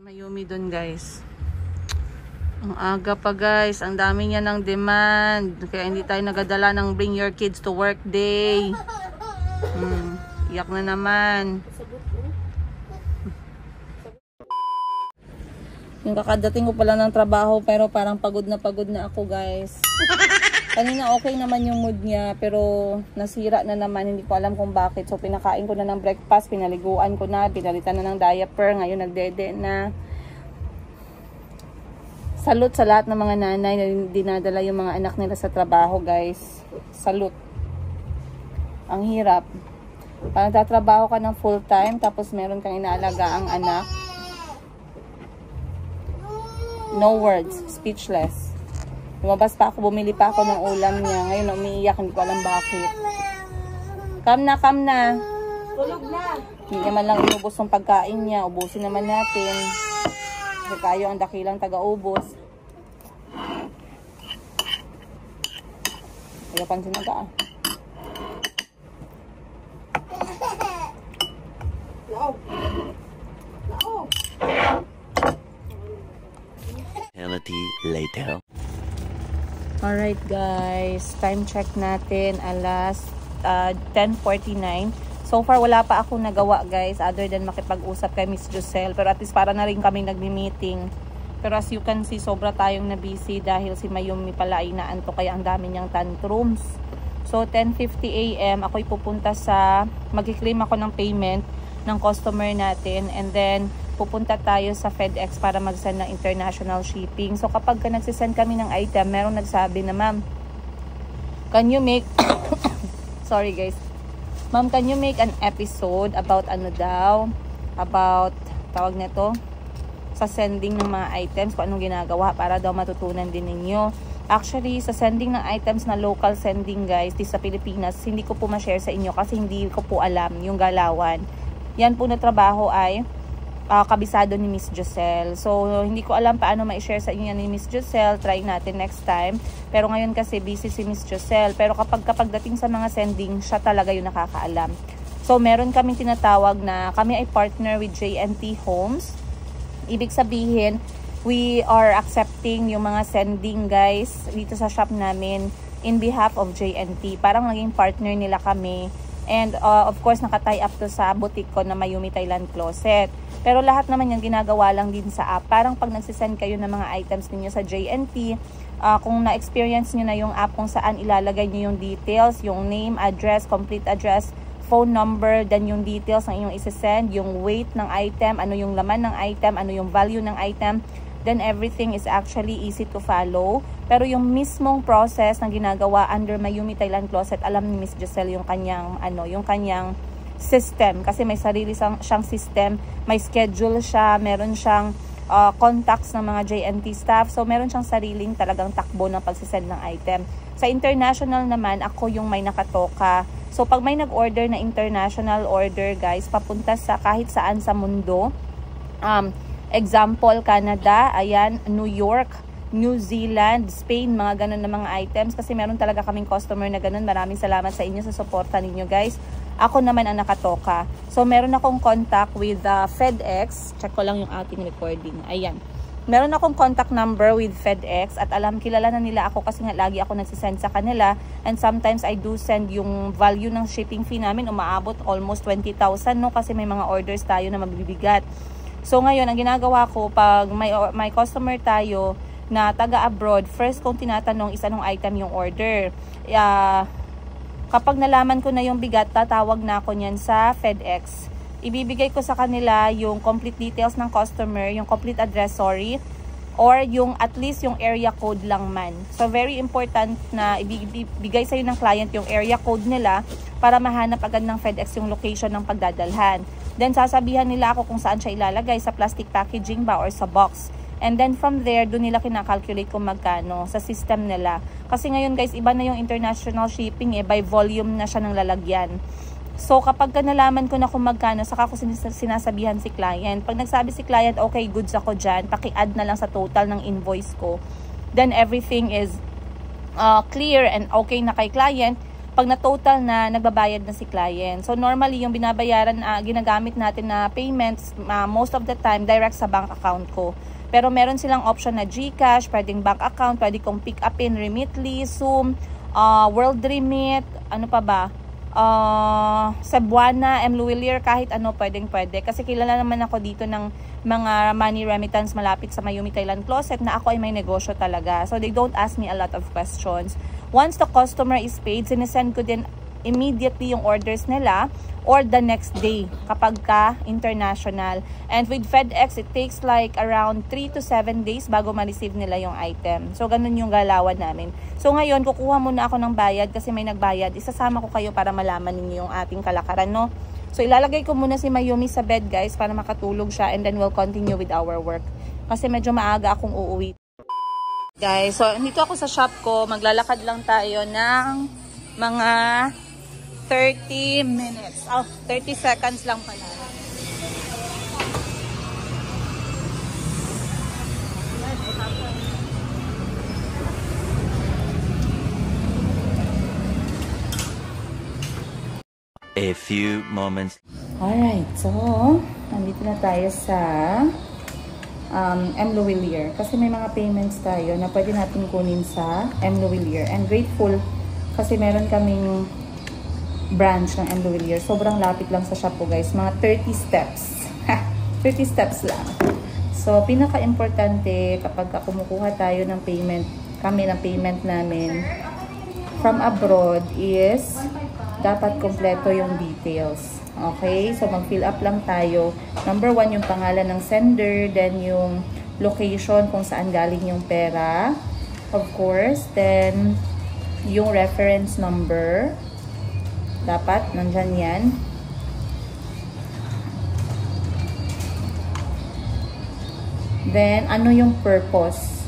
Mayumi dun guys. Ang aga pa guys. Ang dami niya ng demand. Kaya hindi tayo nagadala ng bring your kids to work day. Iyak na naman. Yung kakadating ko pala ng trabaho pero parang pagod na ako guys. Kanina okay naman yung mood niya pero nasira na naman. Hindi ko alam kung bakit. So pinakain ko na ng breakfast, pinaliguan ko na, pinalitan na ng diaper. Ngayon nagdede na. Salute sa lahat ng mga nanay na dinadala yung mga anak nila sa trabaho guys. Salute. Ang hirap. Parang tatrabaho ka ng full time tapos meron kang inaalaga ang anak. No words. Speechless. Lumabas pa ako, bumili pa ako ng ulam niya. Ngayon umiiyak, hindi ko alam bakit. Come na. Tulog na. Hindi naman lang inubos ng pagkain niya. Ubusin naman natin. Kasi tayo ang dakilang taga-ubos. Kaya pansin na ka. Later. Alright guys, time check natin alas 10:49. So far wala pa ako nagawa guys other than makipag-usap kay Miss Joselle, pero at least para na rin kaming nagmi-meeting. Pero as you can see, sobra tayong na busy dahil si Mayumi pala ay naanto kaya ang dami niyang tantrums. So 10:50 AM ako'y pupunta sa magki-claim ako ng payment ng customer natin and then pupunta tayo sa FedEx para mag-send ng international shipping. So kapag nagsisend kami ng item, merong nagsabi na, ma'am, can you make sorry guys, ma'am, can you make an episode about ano daw, about tawag nito sa sending ng mga items, kung anong ginagawa para daw matutunan din ninyo. Actually, sa sending ng items na local sending guys, di sa Pilipinas, hindi ko po ma-share sa inyo kasi hindi ko po alam yung galawan. Yan po na trabaho ay kabisado ni Miss Joselle. So, hindi ko alam paano ma-share sa inyo ni Miss Joselle. Try natin next time. Pero ngayon kasi busy si Miss Joselle. Pero kapag dating sa mga sending, siya talaga yung nakakaalam. So, meron kaming tinatawag na kami ay partner with JNT Homes. Ibig sabihin, we are accepting yung mga sending guys dito sa shop namin in behalf of JNT. Parang naging partner nila kami. And of course, naka-tie up to sa boutique ko na Mayumi Thailand Closet. Pero lahat naman yan ginagawa lang din sa app. Parang pag nagsisend kayo ng mga items ninyo sa JNT, kung na-experience nyo na yung app kung saan ilalagay nyo yung details, yung name, address, complete address, phone number, then yung details ng inyong isesend, yung weight ng item, ano yung laman ng item, ano yung value ng item, then everything is actually easy to follow. Pero yung mismong process na ginagawa under Mayumi Thailand Closet, alam ni Miss Joselle yung kanyang system. Kasi may sarili siyang system, may schedule siya, meron siyang contacts ng mga JNT staff. So meron siyang sariling talagang takbo ng pagsisend ng item. Sa international naman, ako yung may nakatoka. So pag may nag-order na international order guys, papunta sa kahit saan sa mundo, example, Canada, ayan, New York, New Zealand, Spain, mga ganun na mga items. Kasi meron talaga kaming customer na ganun. Maraming salamat sa inyo sa suporta ninyo guys. Ako naman ang nakatoka. So meron akong contact with FedEx. Check ko lang yung ating recording. Ayan. Meron akong contact number with FedEx at kilala na nila ako kasi nga lagi ako nagsisend sa kanila. And sometimes I do send yung value ng shipping fee namin. Umaabot almost 20,000 no kasi may mga orders tayo na magbibigat. So ngayon, ang ginagawa ko, pag may customer tayo na taga-abroad, first kong tinatanong is anong item yung order. Kapag nalaman ko na yung bigat, tatawag na ako niyan sa FedEx. Ibibigay ko sa kanila yung complete details ng customer, yung complete address, or yung at least yung area code lang man. So very important na ibigay sa'yo ng client yung area code nila para mahanap agad ng FedEx yung location ng pagdadalhan. Then sasabihan nila ako kung saan siya ilalagay, sa plastic packaging ba or sa box. And then from there, doon nila kinakalculate kung magkano sa system nila. Kasi ngayon guys, iba na yung international shipping by volume na siya ng lalagyan. So kapag nalaman ko na kung magkano, saka ko sinasabihan si client. Pag nagsabi si client, okay, goods ako dyan, paki-add na lang sa total ng invoice ko. Then everything is clear and okay na kay client. pag na-total na, nagbabayad na si client. So, normally, yung binabayaran, ginagamit natin na payments, most of the time, direct sa bank account ko. Pero meron silang option na GCash, pwedeng bank account, pwede kong pick upin, Remitly, Zoom, World Remit, ano pa ba? Cebuana, Mluwilier, kahit ano pwede. Kasi kilala naman ako dito ng mga money remittance malapit sa Mayumi Thailand Closet na ako ay may negosyo talaga. So, they don't ask me a lot of questions. Once the customer is paid, sinesend ko din immediately yung orders nila or the next day kapag ka international. And with FedEx, it takes like around 3 to 7 days bago ma-receive nila yung item. So, ganun yung galawan namin. So, ngayon, kukuha muna ako ng bayad kasi may nagbayad. Isasama ko kayo para malaman ninyo yung ating kalakaran, no? So, ilalagay ko muna si Mayumi sa bed, guys, para makatulog siya and then we'll continue with our work. Kasi medyo maaga akong uuwi. Guys, so, nandito ako sa shop ko. Maglalakad lang tayo ng mga 30 minutes. 30 seconds lang pala. A few moments. Alright, so, nandito na tayo sa Mluwilier. Kasi may mga payments tayo na pwede natin kunin sa Mluwilier. And grateful kasi meron kaming branch ng Mluwilier. Sobrang lapit lang sa shop ko, guys. Mga 30 steps. 30 steps lang. So, pinaka-importante kapag kumukuha tayo ng payment, kami ng payment namin from abroad is dapat kompleto yung details. Okay? So, mag-fill up lang tayo. Number 1, yung pangalan ng sender. Then, yung location kung saan galing yung pera. Of course. Then, yung reference number. Dapat, nandyan yan. Then, ano yung purpose?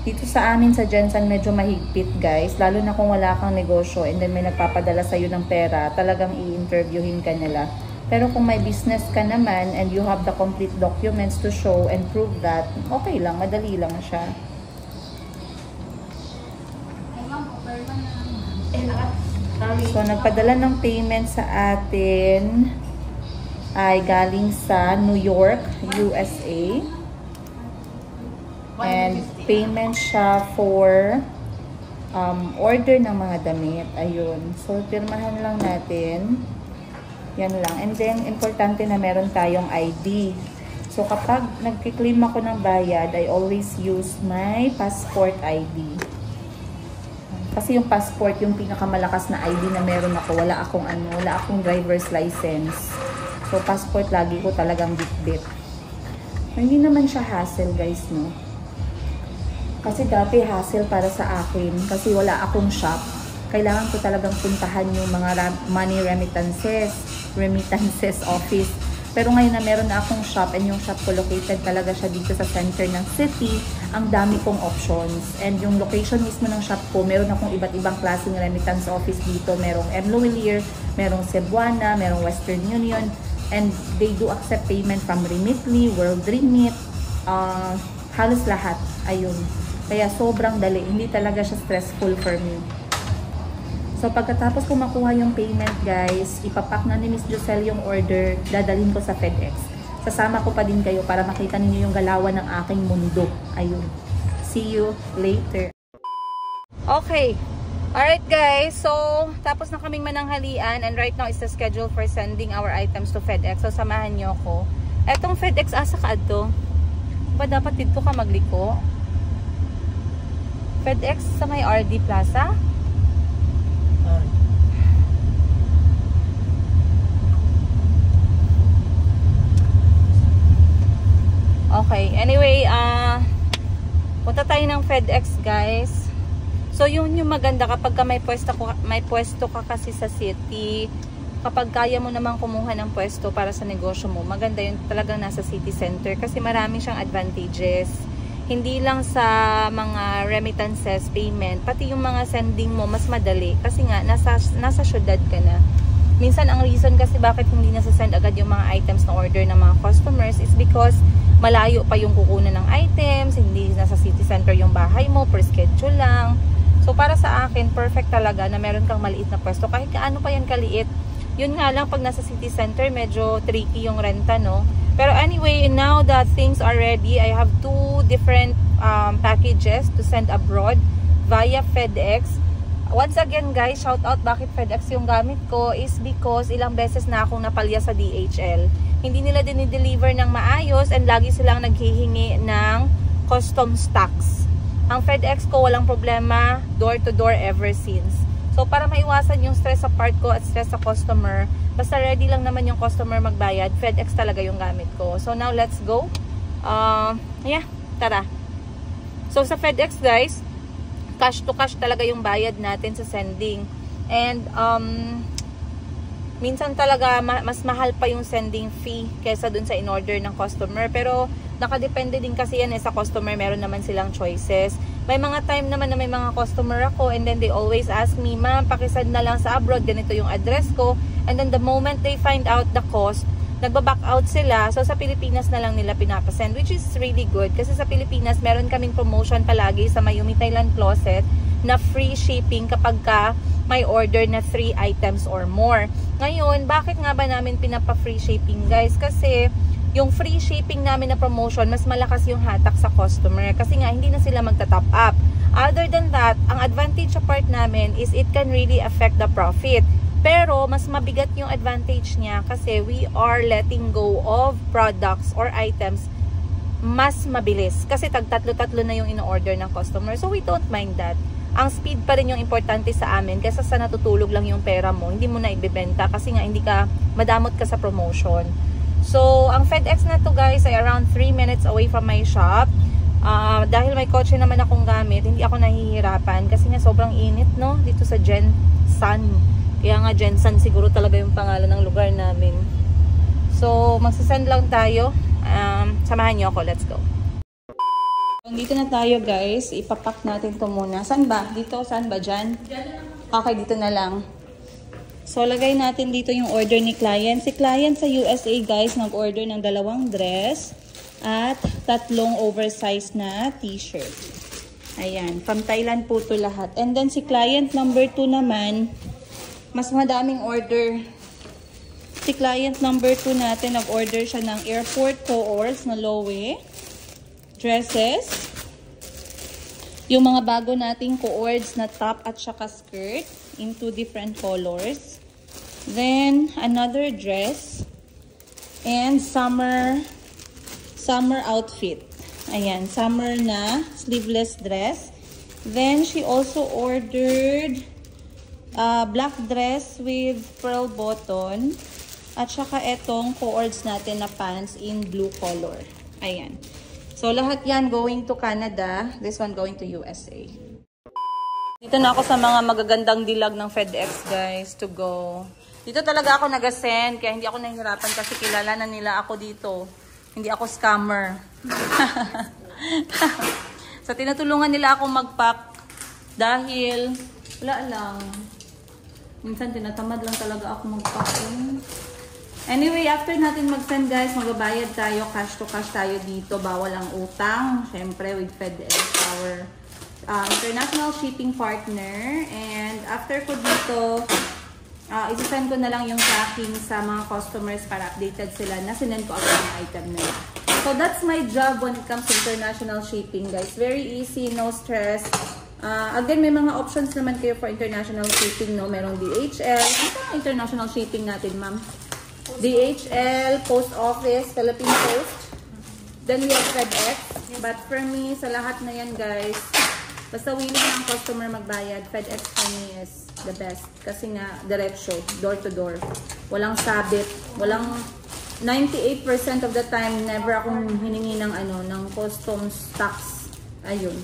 Dito sa amin sa Jensen, medyo mahigpit, guys. Lalo na kung wala kang negosyo and then may nagpapadala sa'yo ng pera, talagang i-interviewin ka nila. Pero kung may business ka naman and you have the complete documents to show and prove that, okay lang, madali lang siya. So, nagpadala ng payment sa atin ay galing sa New York, USA. And payment siya for order ng mga damit. Ayun. So, pirmahan lang natin. Yan lang. And then, importante na meron tayong ID. So, kapag nagkiklaim ako ng bayad, I always use my passport ID. Kasi yung passport, yung pinakamalakas na ID na meron ako, wala akong driver's license. So, passport lagi ko talagang bit-bit. Hindi naman siya hassle, guys, no? Kasi dati hassle para sa akin. Kasi wala akong shop. Kailangan ko talagang puntahan yung mga money remittances office. Pero ngayon na meron na akong shop and yung shop ko located talaga siya dito sa center ng city, ang dami kong options. And yung location mismo ng shop ko, meron akong iba't ibang klaseng remittance office dito. Merong Mluwilier, merong Cebuana, merong Western Union, and they do accept payment from Remitly, World Remit, halos lahat. Ayun. Kaya sobrang dali. Hindi talaga siya stressful for me. So, pagkatapos ko makuha yung payment, guys, ipapack na ni Miss Joselle yung order, dadalhin ko sa FedEx. Sasama ko pa din kayo para makita ninyo yung galawan ng aking mundo. Ayun. See you later. Okay. Alright, guys. So, tapos na kaming mananghalian and right now is the schedule for sending our items to FedEx. So, samahan nyo ako. Etong FedEx, asa ka ato? Ba dapat dito ka magliko? FedEx sa may RD Plaza? Okay, anyway, punta tayo ng FedEx, guys. So, yun yung maganda kapag ka may pwesto ka kasi sa city. Kapag kaya mo namang kumuha ng pwesto para sa negosyo mo, maganda yun talagang nasa city center kasi marami siyang advantages. Hindi lang sa mga remittances, payment, pati yung mga sending mo mas madali kasi nga nasa syudad ka na. Minsan ang reason kasi bakit hindi nasa-send agad yung mga items na order ng mga customers is because malayo pa yung kukunan ng items, hindi nasa city center yung bahay mo, per schedule lang. So para sa akin, perfect talaga na meron kang maliit na pwesto. Kahit kaano pa yan kaliit. Yun nga lang, pag nasa city center, medyo tricky yung renta, no? Pero anyway, now that things are ready, I have 2 different packages to send abroad via FedEx. Once again guys, shout out bakit FedEx yung gamit ko is because ilang beses na akong napalya sa DHL. Hindi nila dinideliver ng maayos and lagi silang naghihingi ng customs tax. Ang FedEx ko walang problema, door to door ever since. So para maiwasan yung stress sa part ko at stress sa customer, basta ready lang naman yung customer magbayad, FedEx talaga yung gamit ko. So now let's go. Yeah, tara. So sa FedEx guys, cash to cash talaga yung bayad natin sa sending. And minsan talaga mas mahal pa yung sending fee kaysa dun sa in-order ng customer. Pero nakadepende din kasi yan sa customer, meron naman silang choices. May mga time naman na may mga customer ako and then they always ask me, ma'am, pakisend na lang sa abroad, ganito yung address ko. And then the moment they find out the cost, nagba-back out sila. So sa Pilipinas na lang nila pinapasend, which is really good. Kasi sa Pilipinas, meron kaming promotion palagi sa Mayumi Thailand Closet na free shipping kapag ka may order na 3 items or more. Ngayon, bakit nga ba namin pinapa-free shipping guys? Kasi yung free shipping namin na promotion, mas malakas yung hatak sa customer. Kasi nga, hindi na sila magta-top up. Other than that, ang advantage sa part namin is it can really affect the profit. Pero, mas mabigat yung advantage niya kasi we are letting go of products or items mas mabilis. Kasi tag-tatlo-tatlo na yung in-order ng customer. So, we don't mind that. Ang speed pa rin yung importante sa amin kaysa sa natutulog lang yung pera mo. Hindi mo na ibebenta kasi nga hindi ka madamot ka sa promotion. So, ang FedEx na to guys ay around 3 minutes away from my shop. Dahil may kotse naman akong gamit, hindi ako nahihirapan kasi nga sobrang init, no? Dito sa Jensan. Kaya nga Jensan siguro talaga yung pangalan ng lugar namin. So, magsasend lang tayo. Samahan niyo ako. Let's go. Dito na tayo guys. Ipapak natin to muna. Saan ba? Dito? Saan ba? Dyan? Okay, dito na lang. So, lagay natin dito yung order ni client. Si client sa USA guys, nag-order ng 2 dress at 3 oversized na t-shirt. Ayan. From Thailand po to lahat. And then si client number 2 naman, mas madaming order. Si client number 2 natin, nag-order siya ng airport cohorts na lowe, dresses, yung mga bago nating cohorts na top at saka skirt in 2 different colors. Then, another dress and summer outfit. Ayan, summer na sleeveless dress. Then, she also ordered black dress with pearl button at saka etong coords natin na pants in blue color. Ayan. So, lahat yan going to Canada. This one going to USA. Dito na ako sa mga magagandang dilag ng FedEx, guys, to go. Dito talaga ako nag-send, kaya hindi ako nahihirapan kasi kilala na nila ako dito. Hindi ako scammer. So, tinutulungan nila akong mag-pack dahil wala lang. Minsan tinatamad lang talaga ako mag-pack. Anyway, after natin mag-send guys, magbabayad tayo, cash to cash tayo dito. Bawal ang utang. Siyempre with FedEx, our international shipping partner. And after ko dito, isi-send ko na lang yung tracking sa mga customers para updated sila na sinend ko agad yung item na yun. So that's my job when it comes to international shipping guys. Very easy, no stress. Again, may mga options naman kayo for international shipping, no? Merong DHL. Ano ang international shipping natin, ma'am? DHL, Post Office, Philippine Post. Then we have FedEx. But for me, sa lahat na yan, guys, basta willing ang customer magbayad, FedEx for me is the best. Kasi nga, diretso, door to door. Walang sabit. Walang 98% of the time, never akong hiningi ng, ng customs tax. Ayun.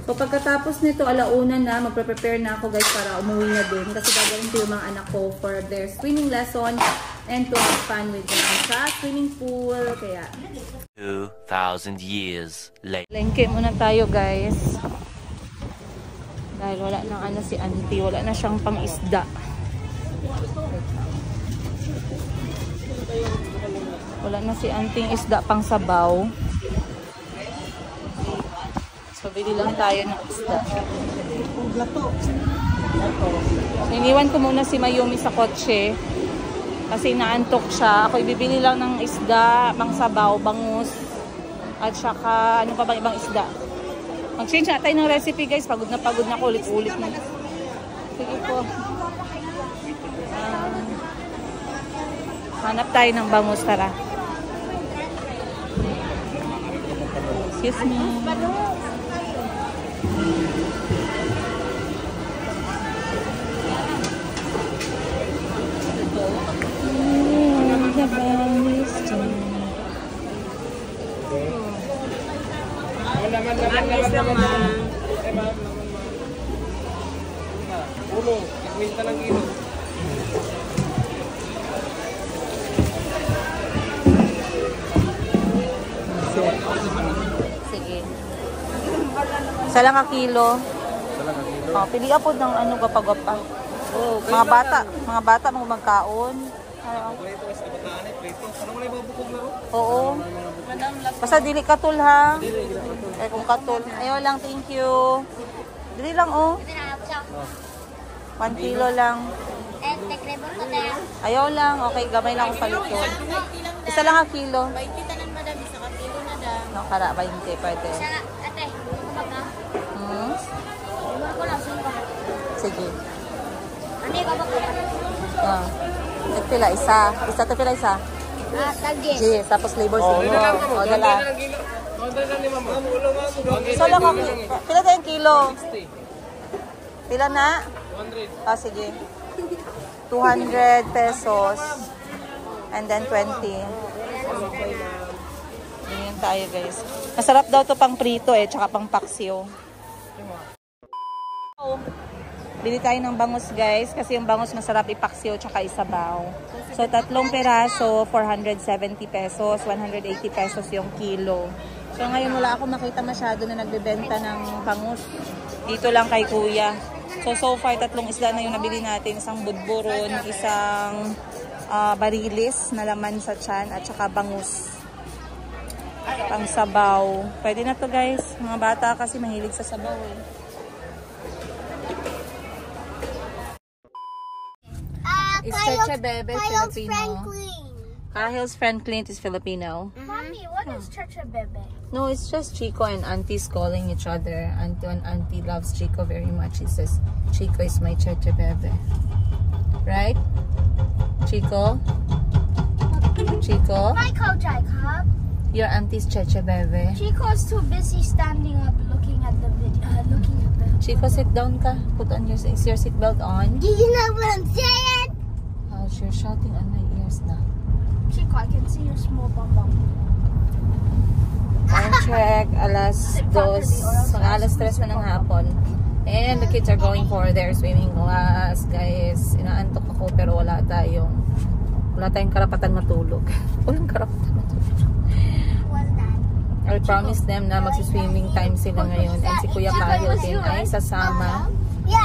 So, pagkatapos nito, alauna na, magpre-prepare na ako guys para umuwi na din. Kasi gagawin ko yung mga anak ko for their swimming lesson and to have fun with them sa swimming pool. Kaya 2,000 years later. Lengke muna tayo guys. Dahil wala nang si auntie. Wala na siyang pang-isda. Wala na si auntie isda pang sabaw. So, bili lang tayo ng isda. Iniwan ko muna si Mayumi sa kotse. Kasi naantok siya. Ako ibibili lang ng isda, pangsabaw, bangus. At saka, ano pa bang ibang isda? Mag-change na tayo ng recipe guys. Pagod na ko ulit-ulit na. Sige po. Hanap tayo ng bangus, tara. Excuse me. Sige. Isa lang a kilo. Oh, pili po ng ano gapa-gapa. Oh, mga bata mga magkaon. Oo. Basta dili katul ha. Eh kung katul. Ayaw lang, thank you. Dili lang oh. 1 kilo lang. Ayaw lang, okay, gamay lang akong paliton. Isa lang a kilo. 20 tanan madam, isa ka kilo na da. No, kara 20 pwede. Ate, kumaga. Ko lang sumpa. Sige. Ani ka ba ko? Ah. Pila isa. Isa to pila isa. Tagis. Sige, tapos labor siguro. O, dala. Isa lang ako. Pila tayong kilo? Pila na? 100. Ah, sige. 200 pesos. And then 20. Ganyan tayo, guys. Masarap daw to pang prito eh, tsaka pang paksiw. Bili tayo ng bangus, guys, kasi yung bangus masarap ipaksiw tsaka isabaw. So, 3 peraso, 470 pesos, 180 pesos yung kilo. So, ngayon wala ako makita masyado na nagbebenta ng bangus. Dito lang kay kuya. So far, 3 isda na yung nabili natin. Isang budburon, isang barilis na laman sa tiyan, at saka bangus. Pang sabaw. Pwede na to, guys. Mga bata kasi mahilig sa sabaw eh. Is Cheche Bebe Filipino? Kahil's friend Clint is Filipino. Mommy, what is Cheche Bebe? No, it's just Chico and Auntie's calling each other. Auntie loves Chico very much. He says, Chico is my Cheche Bebe. Right? Chico? Chico? Michael Jacob. Your auntie's Cheche Bebe. Chico's too busy standing up looking at the video. Chico, sit down ka. Put on your seatbelt on. Do you know what I'm saying? Oh, you're shouting on my ears now. Chico, I can see your small bum bum. Time check, alas 2, alas 3 na ng hapon. And the kids are going for their swimming class, guys. Inaantok ako pero wala tayong karapatan matulog. Walang karapatan matulog. I promised them na magsiswimming time sila ngayon. And si Kuya Kahil din ay sasama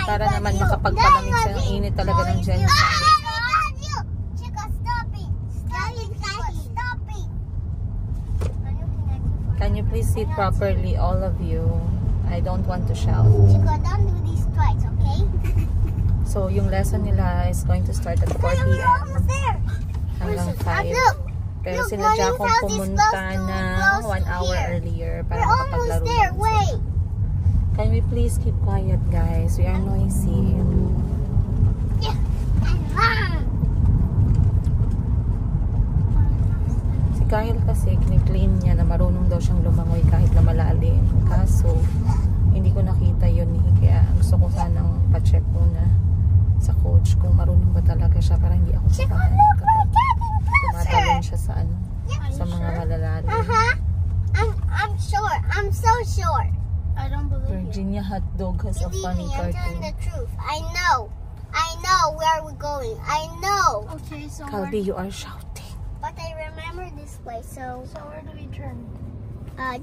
para naman makapagpalamig sa init talaga ng Jen. Can you please sit properly, all of you? I don't want to shout. Chico, don't do these twice, okay? So, yung lesson nila is going to start at 4 p.m. hanggang 5. Pero sinadya kong pumunta na 1 hour earlier para makapaglaro. Can we please keep quiet, guys? We are noisy. Si Kahil kasi, kiniklaim niya na marunong daw siyang lumangoy kahit na malalim. Kaso, hindi ko nakita yun eh. Kaya gusto ko sanang pa-check muna sa coach kung marunong ba talaga siya para hindi ako sabahan kapag tumatalon siya sa ano, sa mga malalalim. I'm sure. I'm so sure. I don't believe Virginia Hotdog has a funny I'm telling cartoon. the truth. I know where we're going. I know. Okay, so Calby, you are shouting. but I remember this place. So where do we turn?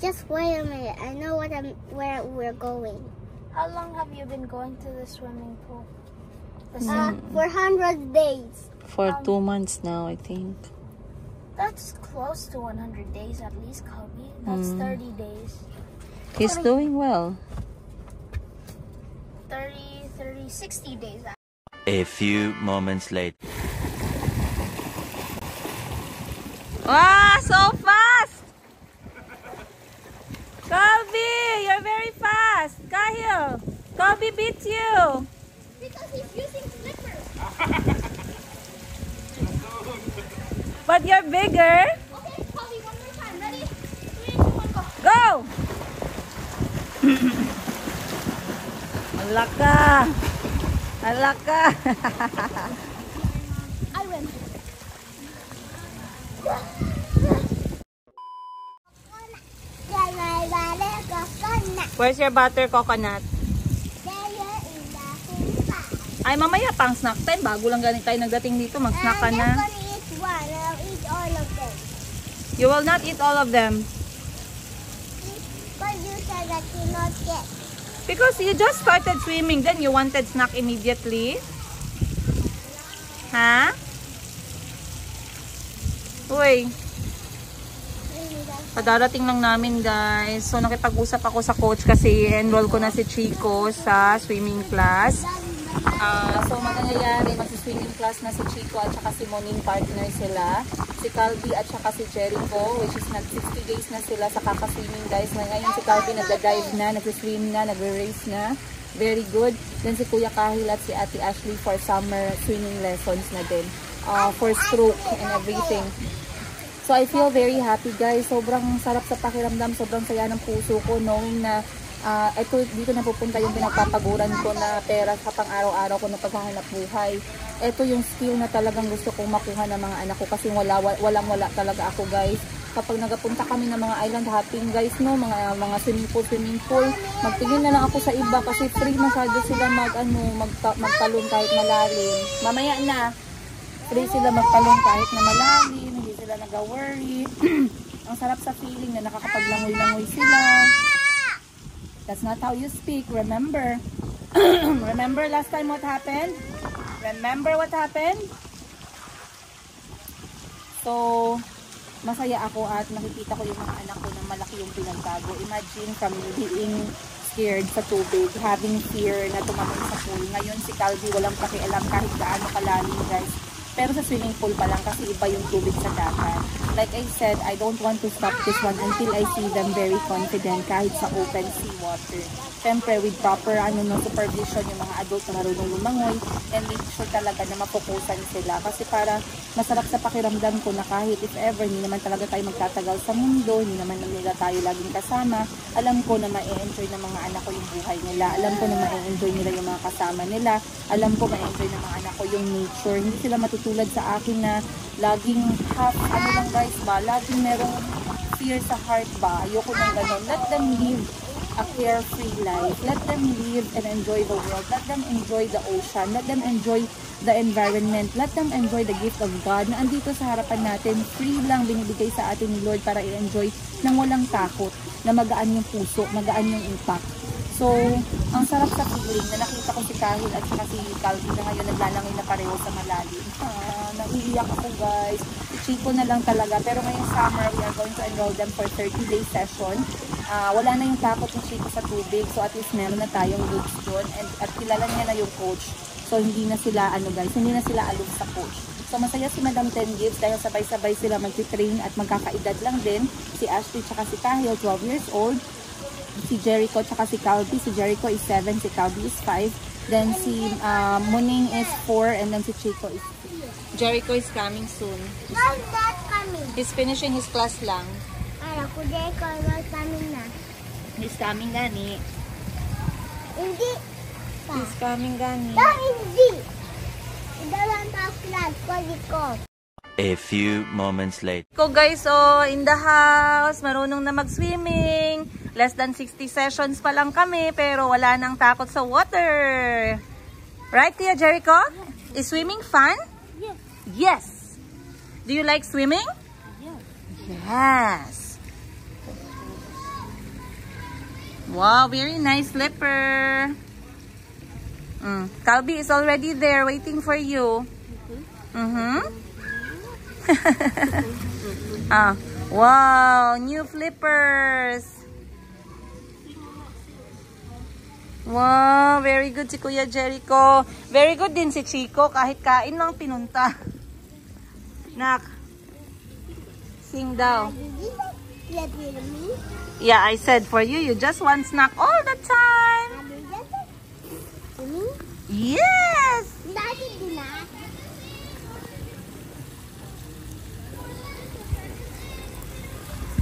Just wait a minute. I know where we're going. How long have you been going to the swimming pool? For 100 days. For 2 months now, I think. That's close to 100 days at least, Calby. That's 30 days. He's doing well. 60 days. A few moments later. Wow, so fast! Colby, you're very fast. Kahil, Colby beats you. Because he's using slippers. But you're bigger. Okay, Colby, one more time. Ready? 3, 2, 1, go. Go! Alaka! Alaka! I win. Where's your butter coconut? Ay, mamaya pang snack time. Bago lang ganit tayo nagdating dito. Mag-snack ka na. I'm just gonna eat one. I'll eat all of them. You will not eat all of them. But you said that you not get. Because you just started swimming. Then you wanted snack immediately. Ha? Uy. Padarating lang namin guys. So nakipag-usap ako sa coach kasi enroll ko na si Chico sa swimming class. So mangyayari, magsi-swimming class na si Chico at saka si Moning, partner sila. Si Calby at saka si Jericho, which is nag 60 days na sila sa kaka-swimming guys. Ngayon si Calby nagda-dive na, nag-swim na, nagre-race na. Very good. Then si Kuya Kahil at si Ate Ashley for summer swimming lessons na din. For stroke and everything. So I feel very happy guys. Sobrang sarap sa pakiramdam, sobrang saya ng puso ko knowing na dito na pupunta yung pinagpapaguran ko na pera sa pang-araw-araw ko na paghahanap buhay. Ito yung skill na talagang gusto kong makuha ng mga anak ko kasi walang-wala talaga ako guys. Kapag nagapunta kami ng mga island hopping guys, no, mga swimming pool, magtingin na lang ako sa iba kasi free masyado sila magtalon kahit malalim. Mamaya na, free sila magtalon kahit na malalim, hindi sila nag-worry. Ang sarap sa feeling na nakakapaglangoy-langoy sila. That's not how you speak. Remember. Remember last time what happened? Remember what happened? So, masaya ako at nakikita ko yung mga anak ko na malaki yung pinagbago. Imagine from being scared sa tubig, having fear na tumamon sa pool. Ngayon si Calvi walang pakialam kahit gaano kalalim guys. Pero sa swimming pool pa lang kasi iba yung tubig sa dagat. Like I said, I don't want to stop this one until I see them very confident kahit sa open sea water. Siyempre, with proper supervision yung mga adult na marunong lumangoy and make sure talaga na mapukusan sila. Kasi para masarap sa pakiramdam ko na kahit if ever, hindi naman talaga tayo magtatagal sa mundo, hindi naman nila tayo laging kasama, alam ko na ma-enjoy ng mga anak ko yung buhay nila. Alam ko na ma-enjoy nila yung mga kasama nila. Alam ko ma-enjoy ng mga anak ko yung nature. Hindi sila matutulad sa akin na laging lang guys ba, laging merong fear sa heart ba. Ayoko nang ganun. Let them live a carefree life. Let them live and enjoy the world. Let them enjoy the ocean. Let them enjoy the environment. Let them enjoy the gift of God na andito sa harapan natin. Free lang binibigay sa atin ni Lord para i-enjoy nang walang takot, na magaan yung puso, magaan yung impact. So, ang sarap sa feeling na nakita ko si Kahil at saka si Calvi na ngayon naglalangay na pareho sa malalim. Naiiyak ako guys. Si Chico na lang talaga. Pero ngayong summer, we are going to enroll them for 30-day session. Wala na yung takot ng Chico sa tubig. So, at least meron na tayong looks doon. At kilala niya na yung coach. So, hindi na sila, hindi na sila aloof sa coach. So, masaya si Madam Ten Gibbs dahil sabay-sabay sila magti-train at magkakaedad lang din. Si Ashley at si Kahil, 12 years old. Si Jericho at si Calvi. Si Jericho is 7, si Calvi is 5. Then si Muning is 4 and then si Chico is 3. Jericho is coming soon. How's that coming? He's finishing his class lang. Ay, ako Jericho was coming na. He's coming gani. Hindi. He's coming gani. No, hindi. Hindi lang pa class ko. A few moments later. Ko guys, in the house, marunong na mag-swimming. Less than 60 sessions pa lang kami, pero wala nang takot sa water. Right, Tia Jericho? Is swimming fun? Yes. Yes. Do you like swimming? Yes. Yes. Wow, very nice slipper. Calvi is already there waiting for you. Wow, new flippers. Wow, very good si Kuya Jericho. Very good din si Chico, kahit kain lang pinunta. Nak, sing daw. Yeah, I said for you, you just want snack all the time. Yes!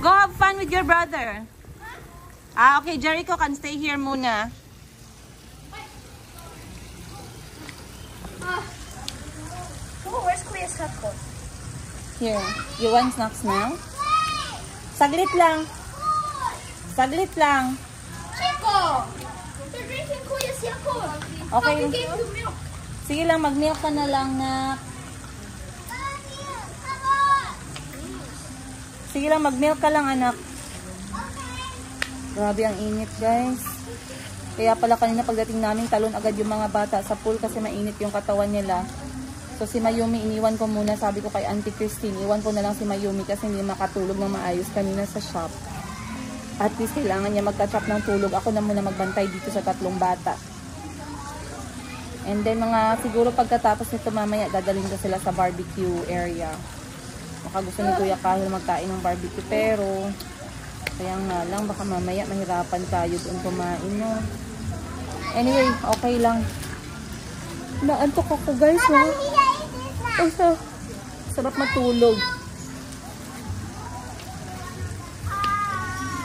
Go have fun with your brother. Ah, okay, Jericho can stay here muna. Oh, where's Kuya's cupboard? Here, you want snacks now? Saglit lang. Saglit lang. Chico! You're drinking Kuya's Yakult. Okay. No, we gave you milk. Sige lang, mag-milk ka na lang na. Sige lang, mag-milk ka lang anak. Grabe ang init guys. Kaya pala kanina pagdating namin talon agad yung mga bata sa pool kasi mainit yung katawan nila. So si Mayumi iniwan ko muna, sabi ko kay Auntie Christine, iwan ko na lang si Mayumi kasi hindi makatulog ng maayos kanina sa shop. At least kailangan niya magka-chop ng tulog. Ako na muna magbantay dito sa tatlong bata. And then mga siguro pagkatapos nito mamaya dadalhin ko sila sa barbecue area. Baka gusto ni Kuya Kahil magkain ng barbecue pero kaya nga lang baka mamaya mahirapan tayo doon kumain no. Anyway, okay lang. Naantok ako guys ha. Ay, sarap matulog.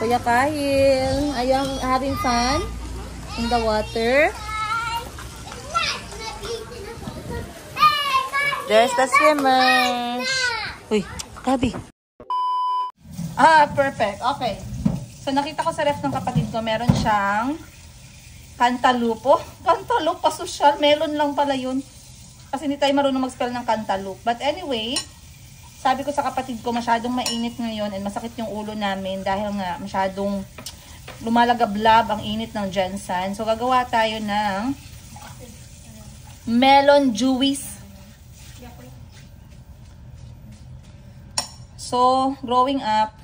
Kuya Kahil, are you having fun in the water? There's the swimmer. Uy, Gabi. Ah, perfect. Okay. So, nakita ko sa ref ng kapatid ko, meron siyang cantaloupe. Oh, cantaloupe, pasosyal. Melon lang pala yun. Kasi hindi tayo marunong mag-spell ng cantaloupe. But anyway, sabi ko sa kapatid ko, masyadong mainit ngayon and masakit yung ulo namin dahil nga masyadong lumalagablab ang init ng Jensen. So, gagawa tayo ng melon juice. So, growing up,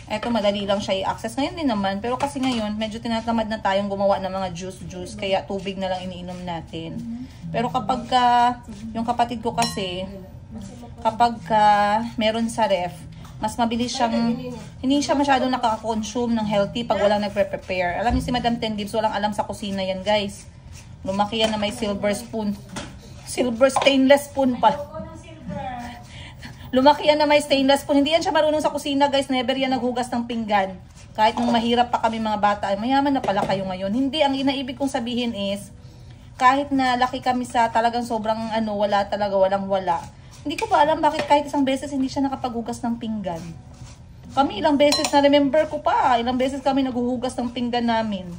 eto madali lang siya i-access. Ngayon din naman, pero kasi ngayon, medyo tinatamad na tayong gumawa ng mga juice, kaya tubig na lang iniinom natin. Pero kapag yung kapatid ko kasi, kapag meron sa ref, mas mabilis siyang, hindi siya masyadong nakaka-consume ng healthy pag walang nagpre-prepare. Alam niyo si Madam Ten Gibbs, walang alam sa kusina yan guys. Lumaki yan na may silver spoon. Silver stainless spoon pa. Lumaki yan na may stainless spoon. Hindi yan siya marunong sa kusina guys. Never yan naghugas ng pinggan. Kahit nung mahirap pa kami mga bata. Mayaman na pala kayo ngayon. Hindi, ang inaibig kong sabihin is, kahit na laki kami sa talagang sobrang wala talaga, walang wala. Hindi ko pa alam bakit kahit isang beses hindi siya nakapaghugas ng pinggan. Kami ilang beses, na-remember ko pa, ilang beses kami naghuhugas ng pinggan namin.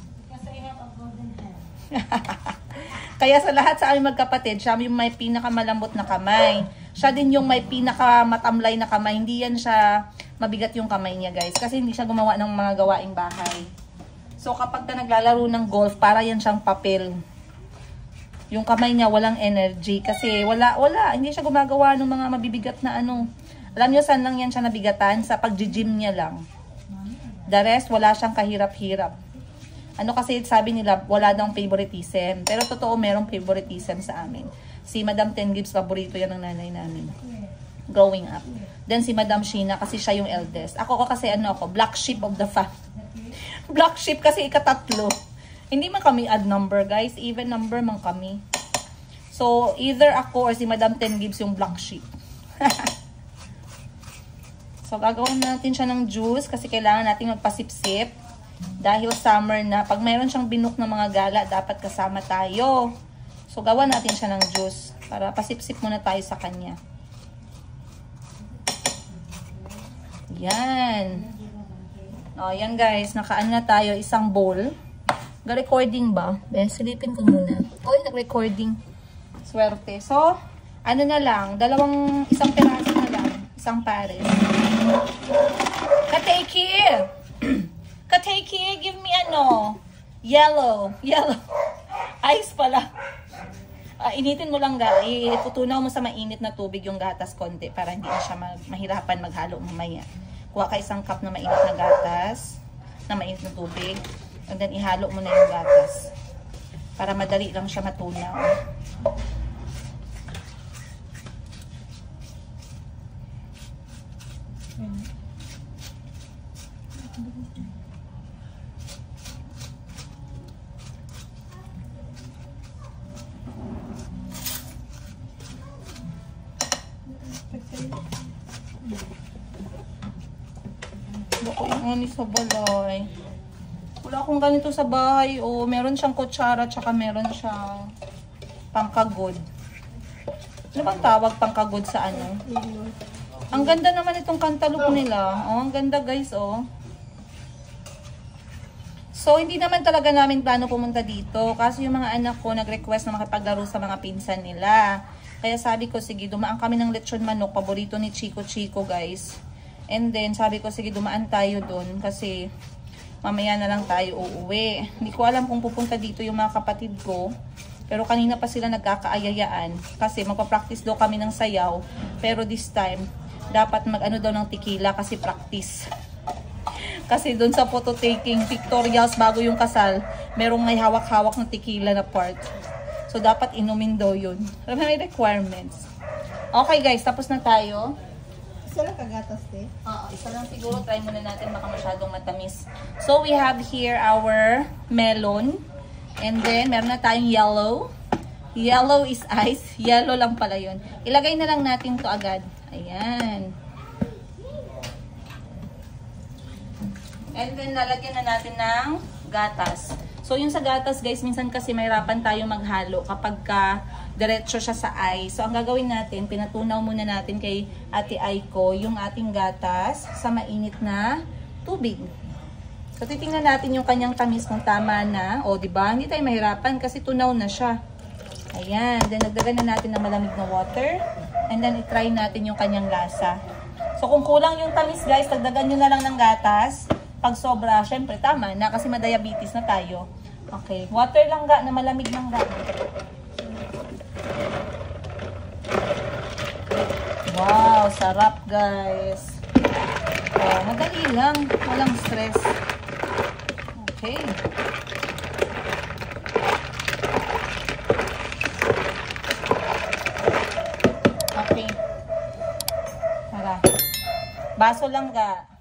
Kaya sa lahat sa aming magkapatid, siya yung may pinakamalambot na kamay. Siya din yung may pinakamatamlay na kamay. Hindi yan siya mabigat yung kamay niya guys. Kasi hindi siya gumawa ng mga gawaing bahay. So kapag naglalaro ng golf, para yan siyang papel. Yung kamay niya walang energy. Kasi wala. Hindi siya gumagawa ng mga mabibigat na Alam niyo saan lang yan siya nabigatan? Sa pag-gym niya lang. The rest, wala siyang kahirap-hirap. Kasi sabi nila, wala daw favoritism. Pero totoo, merong favoritism sa amin. Si Madam Ten Gibbs, paborito yan ng nanay namin. Growing up. Then si Madam Sheena, kasi siya yung eldest. Ako kasi black sheep of the family. Black sheep kasi ikatatlo. Hindi man kami odd number, guys. Even number man kami. So, either ako or si Madam Ten Gibbs yung black sheep. So, gagawin natin siya ng juice kasi kailangan natin magpasip-sip. Dahil summer na, pag mayroon siyang binook ng mga gala, dapat kasama tayo. So, gawa natin siya ng juice para pasip-sip muna tayo sa kanya. Yan. O, yan guys. Nakaano na tayo. Isang bowl. Ga-recording ba? Silipin ko muna. Oy, nag-recording. Swerte. So, na lang. Isang peraso na lang. Isang pares. Kateki! Kateki, give me yellow. Ice pala. Initin mo lang itutunaw mo sa mainit na tubig yung gatas konti para hindi na siya mahirapan maghalo mamaya. Kuha ka isang cup na mainit na gatas, na mainit na tubig. And then, ihalo mo na yung gatas. Para madali lang siya matunaw. Bako yung ani sa balay. Wala akong ganito sa bahay. O, meron siyang kutsara, tsaka meron siyang pangkagod. Ano bang tawag pangkagod sa ano? Ang ganda naman itong cantaloupe nila. Oh, ang ganda guys, oh. So, hindi naman talaga namin plano pumunta dito. Kasi yung mga anak ko nag-request na makipaglaro sa mga pinsan nila. Kaya sabi ko, sige, dumaan kami ng lechon manok. Paborito ni Chico guys. And then, sabi ko, sige, dumaan tayo dun. Kasi, mamaya na lang tayo uuwi. Hindi ko alam kung pupunta dito yung mga kapatid ko. Pero kanina pa sila nagkakaayayaan. Kasi magpa-practice daw kami ng sayaw. Pero this time, dapat mag-ano daw ng tequila kasi practice. Kasi dun sa photo taking, pictorials bago yung kasal, merong may hawak-hawak ng tequila na part. So, dapat inumin daw yun. May requirements. Okay guys, tapos na tayo. Isa lang kagatas, eh? Oo, isa lang siguro. Try muna natin, baka masyadong matamis. So, we have here our melon. And then, meron na tayong yellow. Yellow is ice. Yellow lang pala yun. Ilagay na lang natin to agad. Ayan. And then, lalagyan na natin ng gatas. So, yung sa gatas, guys, minsan kasi mahirapan tayo maghalo kapag diretso siya sa ice. So, ang gagawin natin, pinatunaw muna natin kay Ate Aiko yung ating gatas sa mainit na tubig. So, titingnan natin yung kanyang tamis kung tama na. O, diba? Hindi tayo mahirapan kasi tunaw na siya. Ayan. Then, nagdagan na natin ng malamig na water. And then, itry natin yung kanyang lasa. So, kung kulang yung tamis, guys, dagdagan nyo na lang ng gatas. Pag sobra, syempre, tama na kasi madiabetes na tayo. Okay. Water lang na malamig ng Wow, sarap, guys. Oh, madali lang. Walang stress. Okay. Okay. Tara. Baso lang ga.